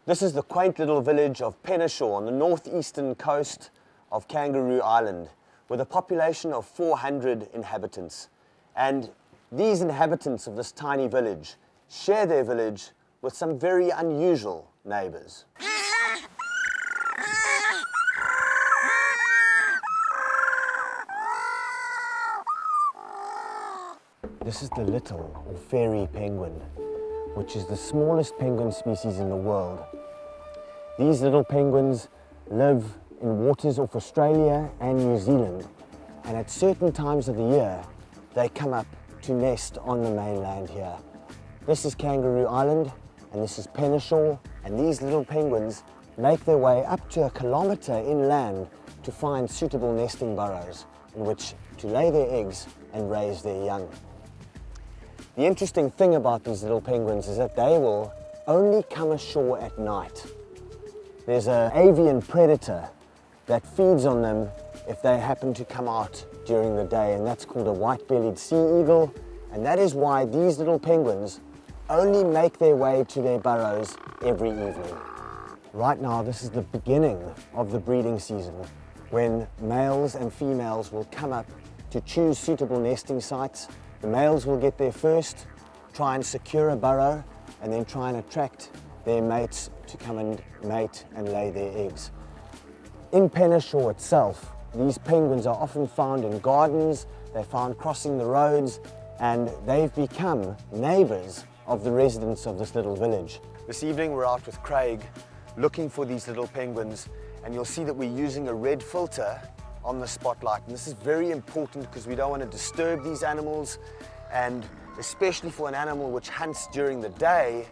This is the quaint little village of Penneshaw on the northeastern coast of Kangaroo Island, with a population of 400 inhabitants. And these inhabitants of this tiny village share their village with some very unusual neighbors. This is the little or fairy penguin, which is the smallest penguin species in the world. These little penguins live in waters off Australia and New Zealand, and at certain times of the year they come up to nest on the mainland here. This is Kangaroo Island and this is Penneshaw, and these little penguins make their way up to 1 kilometre inland to find suitable nesting burrows in which to lay their eggs and raise their young. The interesting thing about these little penguins is that they will only come ashore at night. There's an avian predator that feeds on them if they happen to come out during the day, and that's called a white-bellied sea eagle, and that is why these little penguins only make their way to their burrows every evening. Right now, this is the beginning of the breeding season, when males and females will come up to choose suitable nesting sites. The males will get there first, try and secure a burrow, and then try and attract their mates to come and mate and lay their eggs. In Penneshaw itself, these penguins are often found in gardens, they're found crossing the roads, and they've become neighbours of the residents of this little village. This evening we're out with Craig looking for these little penguins, and you'll see that we're using a red filter on the spotlight, and this is very important because we don't want to disturb these animals, and especially for an animal which hunts during the day,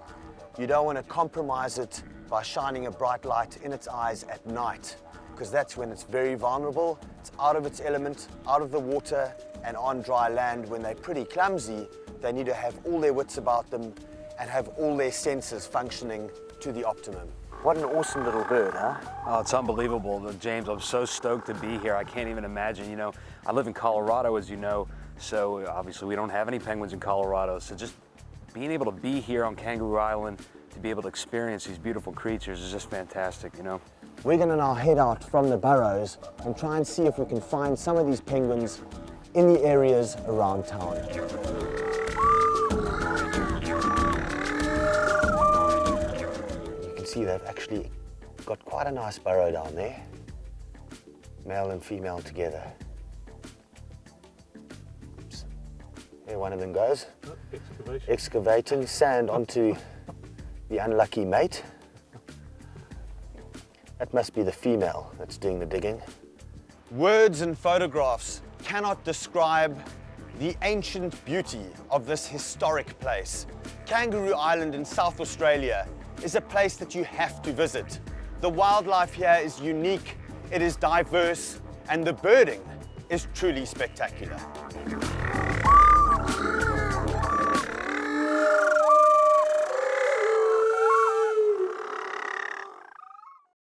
you don't want to compromise it by shining a bright light in its eyes at night, because that's when it's very vulnerable. It's out of its element, out of the water, and on dry land. When they're pretty clumsy, they need to have all their wits about them and have all their senses functioning to the optimum. What an awesome little bird, huh? Oh, it's unbelievable. James, I'm so stoked to be here. I can't even imagine, you know, I live in Colorado, as you know, so obviously we don't have any penguins in Colorado. So just being able to be here on Kangaroo Island, to be able to experience these beautiful creatures is just fantastic, you know? We're going to now head out from the burrows and try and see if we can find some of these penguins in the areas around town. See, they've actually got quite a nice burrow down there, male and female together. Oops. There one of them goes, excavating sand onto the unlucky mate. That must be the female that's doing the digging. Words and photographs cannot describe the ancient beauty of this historic place. Kangaroo Island in South Australia is a place that you have to visit. The wildlife here is unique, it is diverse, and the birding is truly spectacular.